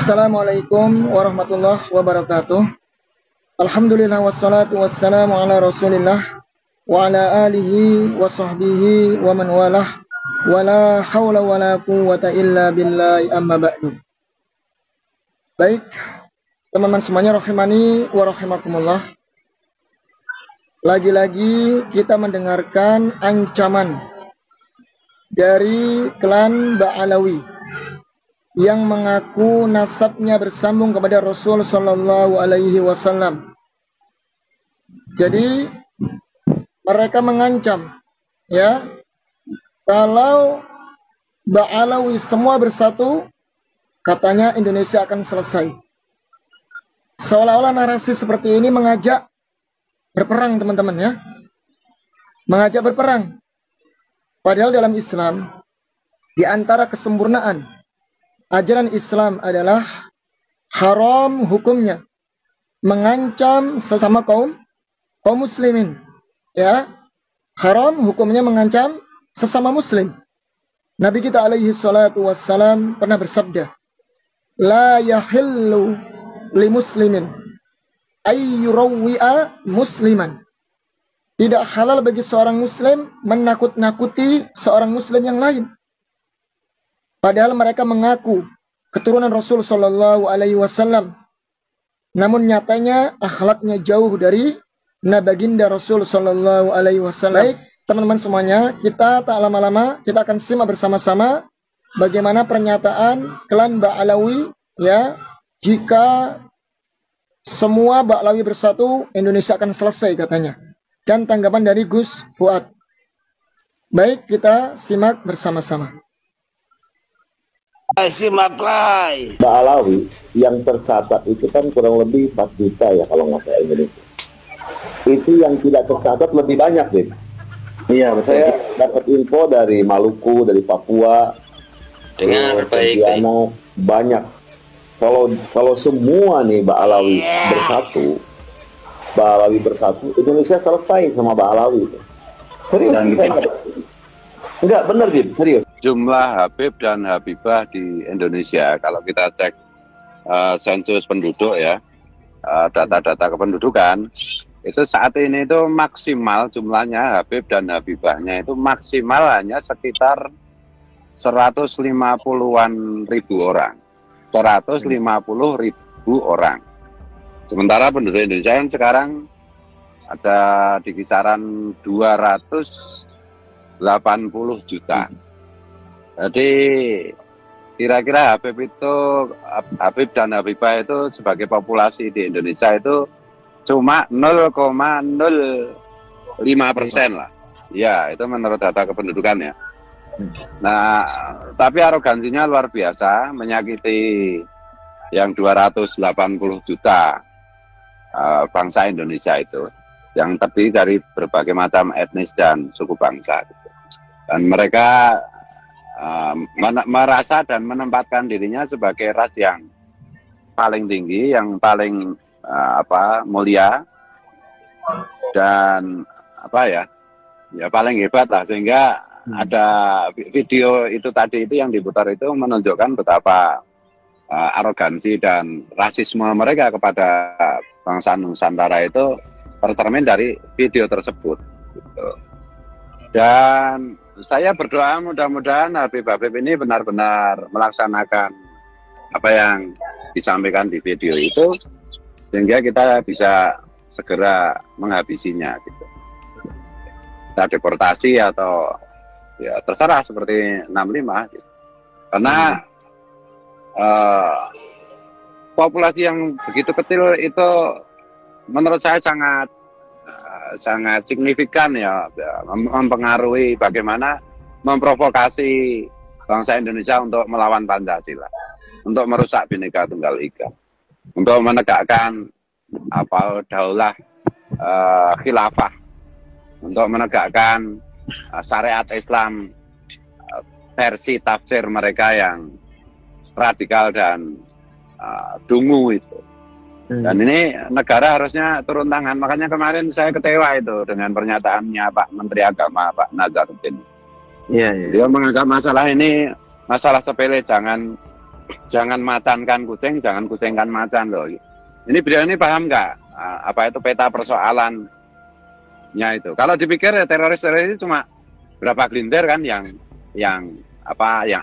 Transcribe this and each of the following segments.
Assalamualaikum warahmatullahi wabarakatuh. Alhamdulillah wassalatu wassalamu ala Rasulillah wa ala alihi wa sahbihi wa man walah wa la hawla wa la quwwata illa billahi amma ba'du. Baik, teman-teman semuanya rahimani wa rahimakumullah. Lagi-lagi kita mendengarkan ancaman dari klan Ba'alawi yang mengaku nasabnya bersambung kepada Rasul Sallallahu Alaihi Wasallam. Jadi mereka mengancam, ya, kalau Ba'alawi semua bersatu, katanya Indonesia akan selesai. Seolah-olah narasi seperti ini mengajak berperang, teman-teman, ya, mengajak berperang. Padahal dalam Islam, di antara kesempurnaan ajaran Islam adalah haram hukumnya mengancam sesama kaum muslimin, ya. Haram hukumnya mengancam sesama muslim. Nabi kita alaihi salatu wassalam pernah bersabda, la yahillu li muslimin ayyurawwi'a musliman. Tidak halal bagi seorang muslim menakut-nakuti seorang muslim yang lain. Padahal mereka mengaku keturunan Rasul Sallallahu Alaihi Wasallam, namun nyatanya akhlaknya jauh dari baginda Rasul Sallallahu Alaihi Wasallam. Baik, teman-teman semuanya, kita tak lama-lama kita akan simak bersama-sama bagaimana pernyataan klan Ba'alawi, ya, jika semua Ba'alawi bersatu, Indonesia akan selesai katanya. Dan tanggapan dari Gus Fuad. Baik, kita simak bersama-sama. Simaklai. Ba'alawi yang tercatat itu kan kurang lebih 4 juta ya kalau nggak salah Indonesia. Itu yang tidak tercatat lebih banyak, Bib. Iya, betul. Saya dapat info dari Maluku, dari Papua, dengar baik. Banyak. Kalau semua nih Ba'alawi bersatu, Indonesia selesai sama Ba'alawi. Serius? Enggak, bener, Bib, serius. Jumlah Habib dan Habibah di Indonesia, kalau kita cek sensus penduduk, ya, data-data kependudukan, itu saat ini itu maksimal jumlahnya Habib dan Habibahnya itu maksimal hanya sekitar 150-an ribu orang. 150 ribu orang. Sementara penduduk Indonesia kan sekarang ada di kisaran 280 juta. Jadi kira-kira Habib dan Habibah itu sebagai populasi di Indonesia itu cuma 0,05% lah. Ya, itu menurut data kependudukan, ya. Nah, tapi arogansinya luar biasa, menyakiti yang 280 juta bangsa Indonesia itu, yang terdiri dari berbagai macam etnis dan suku bangsa. Dan mereka merasa dan menempatkan dirinya sebagai ras yang paling tinggi, yang paling mulia, dan paling hebat lah, sehingga ada video itu tadi itu yang diputar itu menunjukkan betapa arogansi dan rasisme mereka kepada bangsa Nusantara itu tercermin dari video tersebut, gitu. Dan saya berdoa mudah-mudahan Habib-Habib ini benar-benar melaksanakan apa yang disampaikan di video itu, sehingga kita bisa segera menghabisinya, gitu. Kita deportasi atau ya terserah seperti 65, gitu. Karena populasi yang begitu kecil itu menurut saya sangat signifikan, ya, mempengaruhi bagaimana memprovokasi bangsa Indonesia untuk melawan Pancasila, untuk merusak Bhinneka Tunggal Ika, untuk menegakkan daulah khilafah, untuk menegakkan syariat Islam versi tafsir mereka yang radikal dan dungu itu. Dan ini negara harusnya turun tangan. Makanya kemarin saya kecewa itu dengan pernyataannya Pak Menteri Agama, Pak Nazarudin. Iya. Dia menganggap masalah ini masalah sepele, jangan jangan macankan kucing, jangan kucingkan macan loh. Ini beliau ini paham nggak apa itu peta persoalannya itu? Kalau dipikir ya teroris itu cuma berapa gelintir kan yang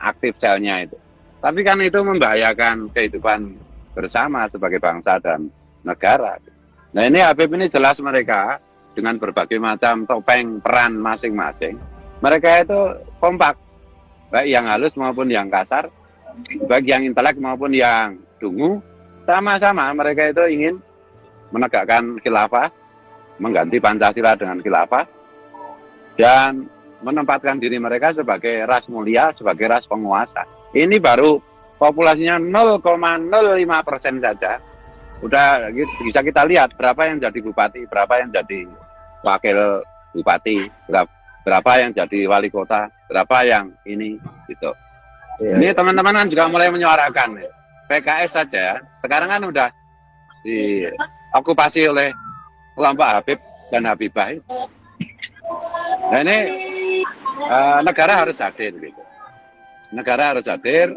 aktif selnya itu. Tapi kan itu membahayakan kehidupan bersama sebagai bangsa dan negara. Nah ini Habib ini jelas mereka dengan berbagai macam topeng peran masing-masing. Mereka itu kompak, baik yang halus maupun yang kasar, baik yang intelek maupun yang dungu. Sama-sama mereka itu ingin menegakkan khilafah, mengganti Pancasila dengan khilafah, dan menempatkan diri mereka sebagai ras mulia, sebagai ras penguasa. Ini baru populasinya 0,05% saja. Udah bisa kita lihat berapa yang jadi bupati, berapa yang jadi wakil bupati, berapa yang jadi wali kota, berapa yang ini gitu. Ini teman-teman kan juga mulai menyuarakan ya. PKS saja sekarang kan udah diokupasi oleh kelompok Habib dan Habibah. Nah ini negara harus hadir gitu. Negara harus hadir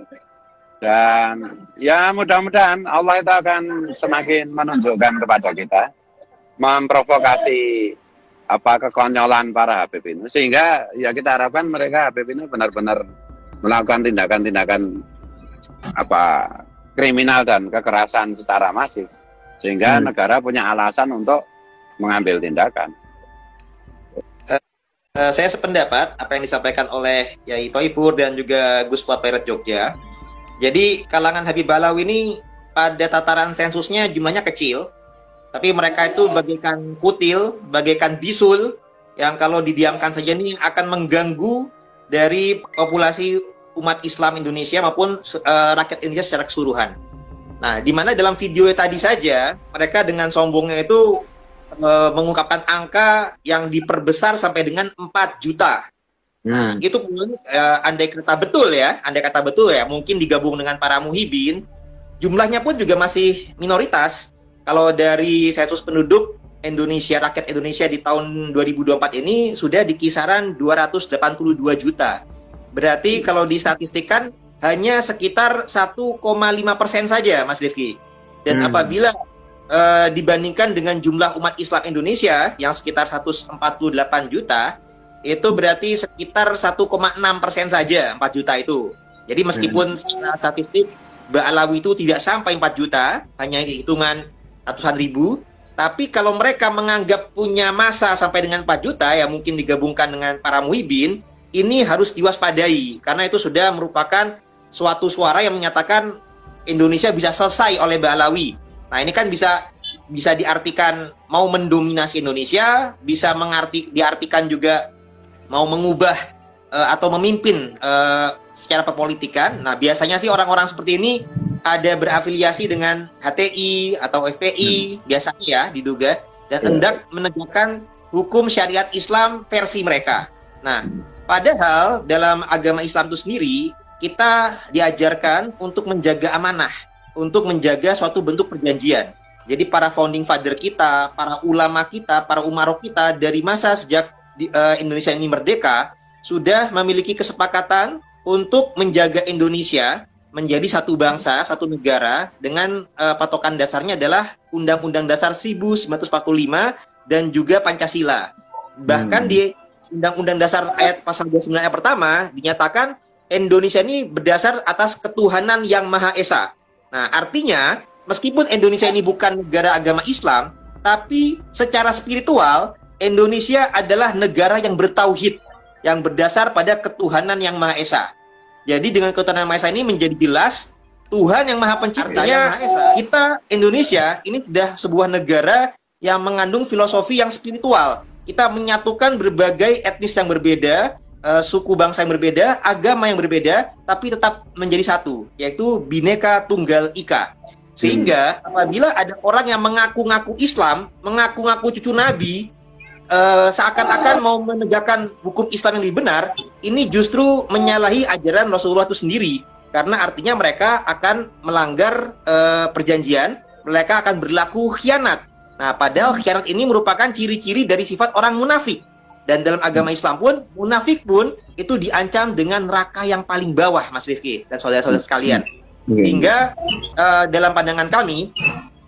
dan ya mudah-mudahan Allah itu akan semakin menunjukkan kepada kita, memprovokasi kekonyolan para Habib ini sehingga ya kita harapkan mereka Habib ini benar-benar melakukan tindakan-tindakan kriminal dan kekerasan secara masif sehingga negara punya alasan untuk mengambil tindakan. Saya sependapat apa yang disampaikan oleh Yai Thoifur dan juga Gus Fuad Pirate Jogja. Jadi kalangan Habib Balawi ini pada tataran sensusnya jumlahnya kecil, tapi mereka itu bagaikan kutil, bagaikan bisul yang kalau didiamkan saja ini akan mengganggu dari populasi umat Islam Indonesia maupun rakyat Indonesia secara keseluruhan. Nah, di mana dalam video tadi saja mereka dengan sombongnya itu mengungkapkan angka yang diperbesar sampai dengan 4 juta. Nah, itu pun andai kata betul ya, mungkin digabung dengan para muhibin, jumlahnya pun juga masih minoritas. Kalau dari sensus penduduk Indonesia, rakyat Indonesia di tahun 2024 ini sudah di kisaran 282 juta. Berarti kalau distatistikkan hanya sekitar 1,5% saja, Mas Rifki. Dan apabila dibandingkan dengan jumlah umat Islam Indonesia yang sekitar 148 juta, itu berarti sekitar 1,6% saja 4 juta itu. Jadi meskipun statistik Ba'alawi itu tidak sampai 4 juta, hanya hitungan ratusan ribu, tapi kalau mereka menganggap punya massa sampai dengan 4 juta, yang mungkin digabungkan dengan para muhibin, ini harus diwaspadai karena itu sudah merupakan suatu suara yang menyatakan Indonesia bisa selesai oleh Ba'alawi. Nah ini kan bisa diartikan mau mendominasi Indonesia, bisa diartikan juga mau mengubah atau memimpin secara perpolitikan. Nah biasanya sih orang-orang seperti ini ada berafiliasi dengan HTI atau FPI biasanya ya diduga, dan hendak menegakkan hukum syariat Islam versi mereka. Nah padahal dalam agama Islam itu sendiri, kita diajarkan untuk menjaga amanah, untuk menjaga suatu bentuk perjanjian. Jadi para founding father kita, para ulama kita, para umarok kita dari masa sejak Indonesia ini merdeka, sudah memiliki kesepakatan untuk menjaga Indonesia menjadi satu bangsa, satu negara, dengan patokan dasarnya adalah Undang-Undang Dasar 1945 dan juga Pancasila. Bahkan di Undang-Undang Dasar ayat pasal 29 ayat pertama dinyatakan Indonesia ini berdasar atas ketuhanan yang Maha Esa. Nah, artinya meskipun Indonesia ini bukan negara agama Islam, tapi secara spiritual Indonesia adalah negara yang bertauhid, yang berdasar pada ketuhanan yang Maha Esa. Jadi dengan ketuhanan yang Maha Esa ini menjadi jelas Tuhan yang Maha Pencipta, kita Indonesia ini sudah sebuah negara yang mengandung filosofi yang spiritual. Kita menyatukan berbagai etnis yang berbeda, suku bangsa yang berbeda, agama yang berbeda, tapi tetap menjadi satu, yaitu Bhinneka Tunggal Ika. Sehingga apabila ada orang yang mengaku-ngaku Islam, mengaku-ngaku cucu Nabi, seakan-akan mau menegakkan hukum Islam yang lebih benar, ini justru menyalahi ajaran Rasulullah itu sendiri. Karena artinya mereka akan melanggar perjanjian, mereka akan berlaku khianat. Nah, padahal khianat ini merupakan ciri-ciri dari sifat orang munafik. Dan dalam agama Islam pun, munafik pun itu diancam dengan neraka yang paling bawah, Mas Rifki dan saudara-saudara sekalian. Hingga dalam pandangan kami,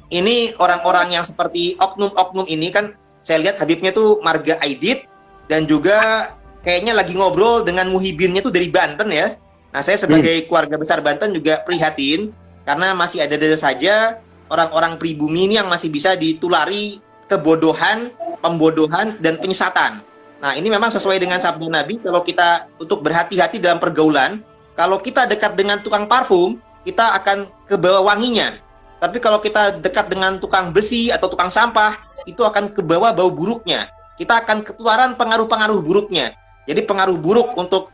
ini orang-orang yang seperti oknum-oknum ini kan, saya lihat Habibnya tuh marga Aidit, dan juga kayaknya lagi ngobrol dengan Muhibinnya tuh dari Banten ya. Nah, saya sebagai keluarga besar Banten juga prihatin, karena masih ada saja orang-orang pribumi ini yang masih bisa ditulari kebodohan, pembodohan, dan penyesatan. Nah, ini memang sesuai dengan sabda Nabi, kalau kita untuk berhati-hati dalam pergaulan, kalau kita dekat dengan tukang parfum, kita akan kebawa wanginya. Tapi kalau kita dekat dengan tukang besi atau tukang sampah, itu akan kebawa bau buruknya. Kita akan ketularan pengaruh-pengaruh buruknya. Jadi pengaruh buruk untuk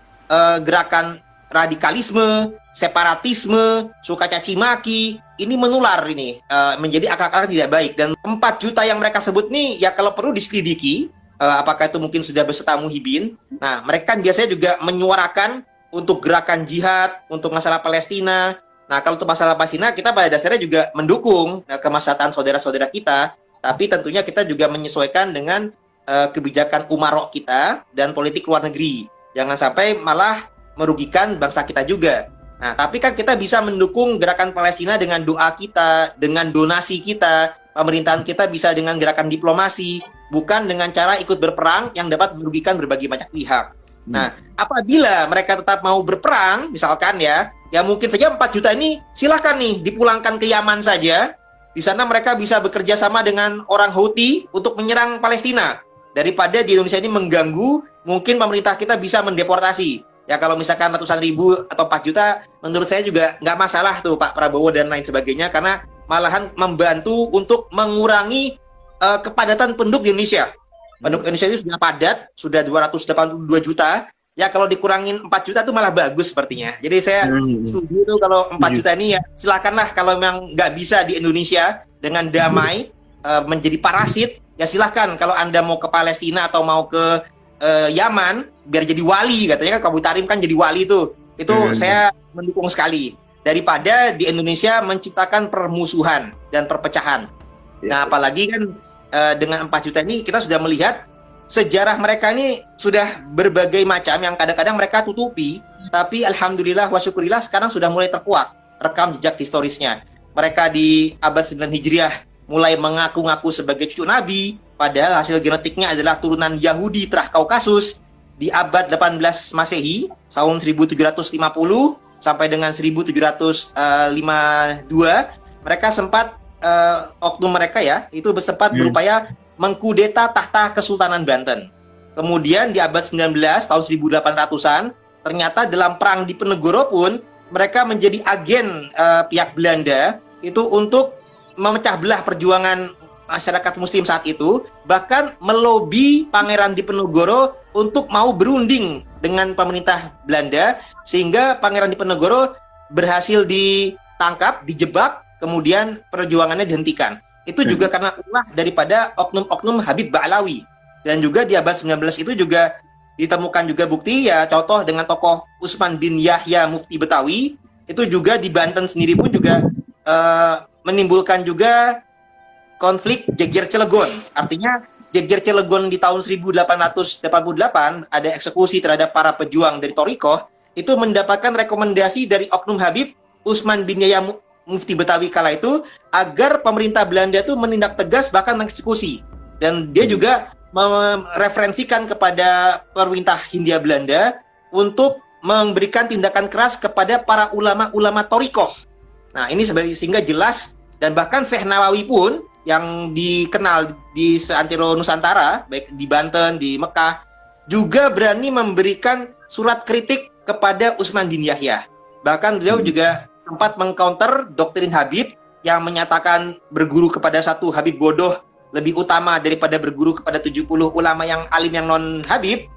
gerakan radikalisme, separatisme, suka caci maki, ini menular ini, menjadi akar-akar tidak baik. Dan 4 juta yang mereka sebut nih, ya kalau perlu diselidiki, apakah itu mungkin sudah beserta Muhibin. Nah, mereka kan biasanya juga menyuarakan untuk gerakan jihad, untuk masalah Palestina. Nah, kalau untuk masalah Palestina, kita pada dasarnya juga mendukung kemaslahatan saudara-saudara kita, tapi tentunya kita juga menyesuaikan dengan kebijakan umarok kita dan politik luar negeri. Jangan sampai malah merugikan bangsa kita juga. Nah, tapi kan kita bisa mendukung gerakan Palestina dengan doa kita, dengan donasi kita, pemerintahan kita bisa dengan gerakan diplomasi, bukan dengan cara ikut berperang yang dapat merugikan berbagai macam pihak. Nah, apabila mereka tetap mau berperang, misalkan ya mungkin saja 4 juta ini silakan nih dipulangkan ke Yaman saja. Di sana mereka bisa bekerja sama dengan orang Houthi untuk menyerang Palestina. Daripada di Indonesia ini mengganggu, mungkin pemerintah kita bisa mendeportasi. Ya kalau misalkan ratusan ribu atau 4 juta, menurut saya juga nggak masalah tuh Pak Prabowo dan lain sebagainya, karena malahan membantu untuk mengurangi kepadatan penduduk di Indonesia. Penduduk Indonesia itu sudah padat, sudah 282 juta. Ya kalau dikurangin 4 juta itu malah bagus sepertinya. Jadi saya setuju tuh kalau 4 juta ini ya silakanlah, kalau memang nggak bisa di Indonesia dengan damai menjadi parasit, ya silahkan. Kalau Anda mau ke Palestina atau mau ke Yaman biar jadi wali, katanya kan Kabu Tarim kan jadi wali tuh. Itu saya mendukung sekali, daripada di Indonesia menciptakan permusuhan dan perpecahan. Nah, apalagi kan dengan 4 juta ini kita sudah melihat sejarah mereka ini sudah berbagai macam yang kadang-kadang mereka tutupi, tapi alhamdulillah wa syukurillah sekarang sudah mulai terkuak rekam jejak historisnya. Mereka di abad 9 Hijriah mulai mengaku-ngaku sebagai cucu Nabi, padahal hasil genetiknya adalah turunan Yahudi Trah Kaukasus. Di abad 18 Masehi, tahun 1750 sampai dengan 1752, mereka sempat oknum mereka ya, itu sempat berupaya mengkudeta tahta Kesultanan Banten. Kemudian di abad 19, tahun 1800-an, ternyata dalam perang di Penegoro pun mereka menjadi agen pihak Belanda itu untuk memecah belah perjuangan masyarakat muslim saat itu, bahkan melobi Pangeran Diponegoro untuk mau berunding dengan pemerintah Belanda, sehingga Pangeran Diponegoro berhasil ditangkap, dijebak, kemudian perjuangannya dihentikan. Itu juga karena ulah daripada oknum-oknum Habib Ba'alawi. Dan juga di abad 19 itu juga ditemukan juga bukti, ya contoh dengan tokoh Utsman bin Yahya Mufti Betawi, itu juga di Banten sendiri pun juga menimbulkan juga konflik Jeger Cilegon. Artinya Jeger Cilegon di tahun 1888 ada eksekusi terhadap para pejuang dari Thorikoh, itu mendapatkan rekomendasi dari oknum Habib Utsman bin Yahya Mufti Betawi kala itu agar pemerintah Belanda itu menindak tegas bahkan mengeksekusi. Dan dia juga mereferensikan kepada pemerintah Hindia Belanda untuk memberikan tindakan keras kepada para ulama-ulama Thorikoh. Nah, ini sehingga jelas, dan bahkan Syekh Nawawi pun yang dikenal di seantero Nusantara, baik di Banten, di Mekah, juga berani memberikan surat kritik kepada Utsman bin Yahya. Bahkan beliau juga sempat mengcounter doktrin Habib yang menyatakan berguru kepada satu Habib bodoh lebih utama daripada berguru kepada 70 ulama yang alim yang non Habib.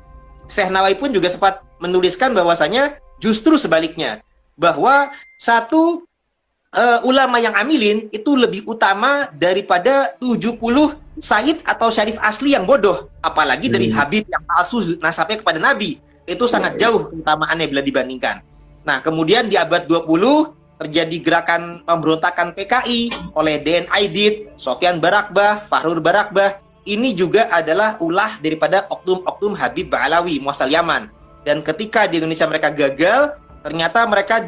Syekh Nawawi pun juga sempat menuliskan bahwasanya justru sebaliknya, bahwa satu ulama yang amilin itu lebih utama daripada 70 Said atau Syarif asli yang bodoh, apalagi dari Habib yang palsu nasabnya kepada Nabi. Itu sangat jauh keutamaannya bila dibandingkan. Nah, kemudian di abad 20 terjadi gerakan pemberontakan PKI oleh DN Aidit, Sofyan Barakbah, Fahrur Barakbah. Ini juga adalah ulah daripada oknum-oknum Habib Ba'alawi, muasal Yaman. Dan ketika di Indonesia mereka gagal, ternyata mereka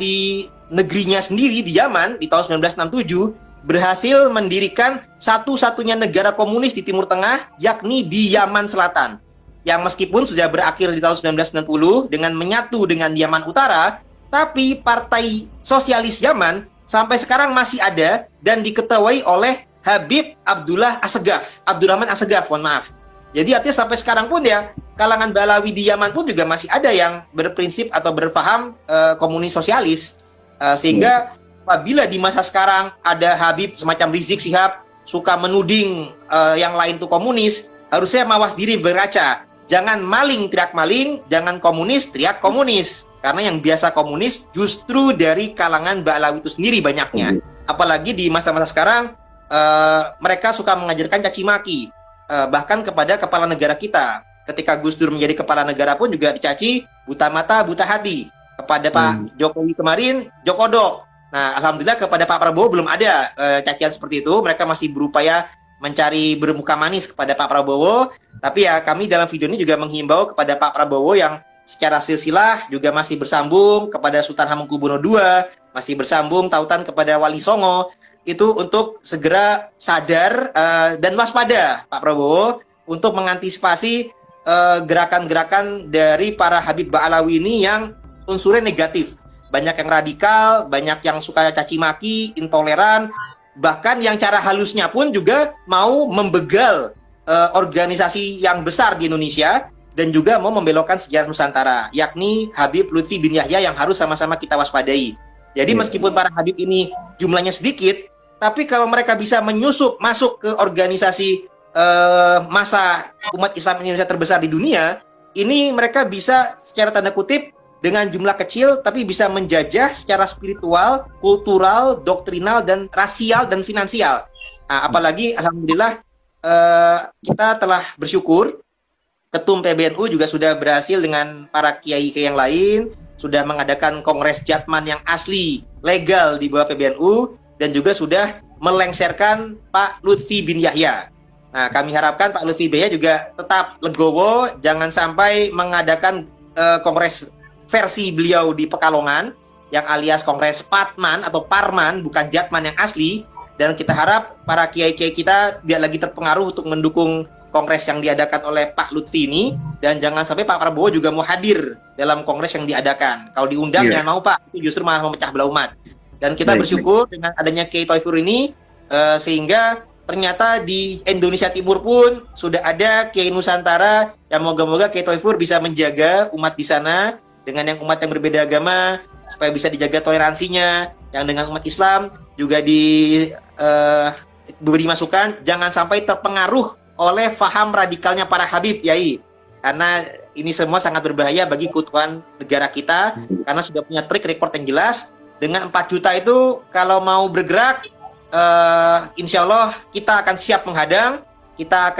negerinya sendiri di Yaman di tahun 1967 berhasil mendirikan satu-satunya negara komunis di Timur Tengah, yakni di Yaman Selatan. Yang meskipun sudah berakhir di tahun 1990 dengan menyatu dengan Yaman Utara, tapi Partai Sosialis Yaman sampai sekarang masih ada dan diketuai oleh Habib Abdurrahman Assegaf, mohon maaf. Jadi artinya sampai sekarang pun ya, kalangan Balawi di Yaman pun juga masih ada yang berprinsip atau berfaham komunis sosialis. Sehingga apabila di masa sekarang ada Habib semacam Rizik Syihab suka menuding yang lain itu komunis, harusnya mawas diri berkaca. Jangan maling teriak maling, jangan komunis teriak komunis. Karena yang biasa komunis justru dari kalangan Ba'alawi itu sendiri banyaknya. Apalagi di masa-masa sekarang, mereka suka mengajarkan caci maki. Bahkan kepada kepala negara kita. Ketika Gus Dur menjadi kepala negara pun juga dicaci buta mata, buta hati. Kepada Pak Jokowi kemarin, Jokodok. Nah, alhamdulillah kepada Pak Prabowo belum ada cacian seperti itu. Mereka masih berupaya mencari bermuka manis kepada Pak Prabowo. Tapi ya kami dalam video ini juga menghimbau kepada Pak Prabowo yang secara silsilah juga masih bersambung kepada Sultan Hamengkubuwono II, masih bersambung tautan kepada Wali Songo, itu untuk segera sadar dan waspada Pak Prabowo untuk mengantisipasi gerakan-gerakan dari para Habib Ba'alawi ini yang unsurnya negatif. Banyak yang radikal, banyak yang suka caci maki, intoleran, bahkan yang cara halusnya pun juga mau membegal organisasi yang besar di Indonesia dan juga mau membelokkan sejarah Nusantara, yakni Habib Lutfi bin Yahya yang harus sama-sama kita waspadai. Jadi meskipun para Habib ini jumlahnya sedikit, tapi kalau mereka bisa menyusup masuk ke organisasi masa umat Islam Indonesia terbesar di dunia, ini mereka bisa secara tanda kutip dengan jumlah kecil tapi bisa menjajah secara spiritual, kultural, doktrinal, dan rasial dan finansial. Nah, apalagi alhamdulillah kita telah bersyukur Ketum PBNU juga sudah berhasil dengan para kiai-kiai yang lain sudah mengadakan kongres Jatman yang asli, legal di bawah PBNU dan juga sudah melengsarkan Pak Lutfi bin Yahya. Nah, kami harapkan Pak Lutfi bin Yahya juga tetap legowo, jangan sampai mengadakan kongres versi beliau di Pekalongan yang alias kongres Patman atau Parman, bukan Jatman yang asli. Dan kita harap para kiai-kiai kita tidak lagi terpengaruh untuk mendukung kongres yang diadakan oleh Pak Lutfi ini, dan jangan sampai Pak Prabowo juga mau hadir dalam kongres yang diadakan. Kalau diundang jangan mau Pak, itu justru malah memecah belah umat. Dan kita bersyukur dengan adanya Kiai Thoifur ini sehingga ternyata di Indonesia Timur pun sudah ada Kiai Nusantara yang moga-moga Kiai Thoifur bisa menjaga umat di sana dengan yang umat yang berbeda agama supaya bisa dijaga toleransinya, yang dengan umat Islam juga diberi masukan jangan sampai terpengaruh oleh faham radikalnya para Habib, Yai. Karena ini semua sangat berbahaya bagi keutuhan negara kita, karena sudah punya track record yang jelas. Dengan 4 juta itu, kalau mau bergerak, insya Allah kita akan siap menghadang, kita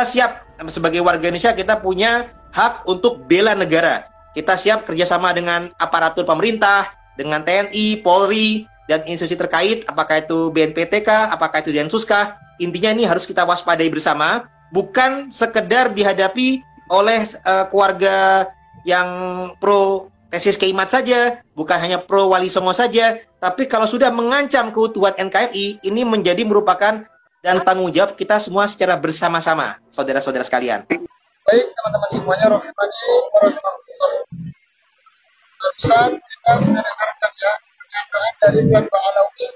siap sebagai warga Indonesia, kita punya hak untuk bela negara. Kita siap kerjasama dengan aparatur pemerintah, dengan TNI, Polri, dan institusi terkait, apakah itu BNPTK, apakah itu Densuskah. Intinya ini harus kita waspadai bersama, bukan sekedar dihadapi oleh keluarga yang pro tesis Keimat saja, bukan hanya pro Wali Songo saja, tapi kalau sudah mengancam keutuhan NKRI, ini menjadi merupakan dan tanggung jawab kita semua secara bersama-sama, saudara-saudara sekalian. Baik teman-teman semuanya, rahimani warahmatullahi. Barusan kita sudah dengarkan ya pernyataan dari Tuan Ba'alawi.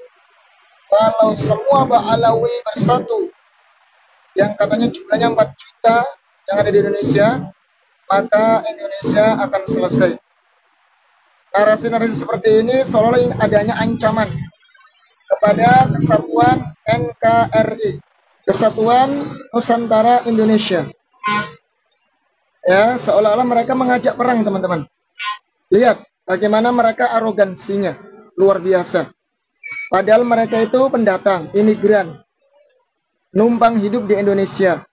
Kalau semua Ba'alawi bersatu, yang katanya jumlahnya 4 juta yang ada di Indonesia, maka Indonesia akan selesai. Narasi-narasi seperti ini seolah-olah adanya ancaman kepada kesatuan NKRI, Kesatuan Nusantara Indonesia. Ya, seolah-olah mereka mengajak perang, teman-teman. Lihat bagaimana mereka arogansinya, luar biasa. Padahal mereka itu pendatang, imigran, numpang hidup di Indonesia,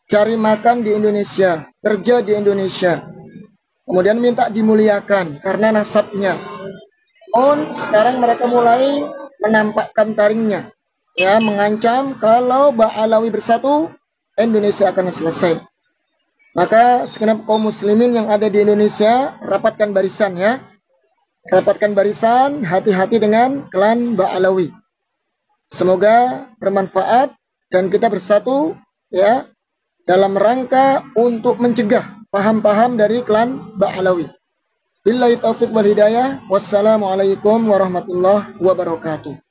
cari makan di Indonesia, kerja di Indonesia, kemudian minta dimuliakan karena nasabnya. Sekarang mereka mulai menampakkan taringnya, ya, mengancam kalau Ba'alawi bersatu, Indonesia akan selesai. Maka segenap kaum muslimin yang ada di Indonesia, rapatkan barisan ya. rapatkan barisan, hati-hati dengan klan Ba'alawi. Semoga bermanfaat dan kita bersatu ya dalam rangka untuk mencegah paham-paham dari klan Ba'alawi. Billahi taufiq wal hidayah. Wassalamualaikum warahmatullahi wabarakatuh.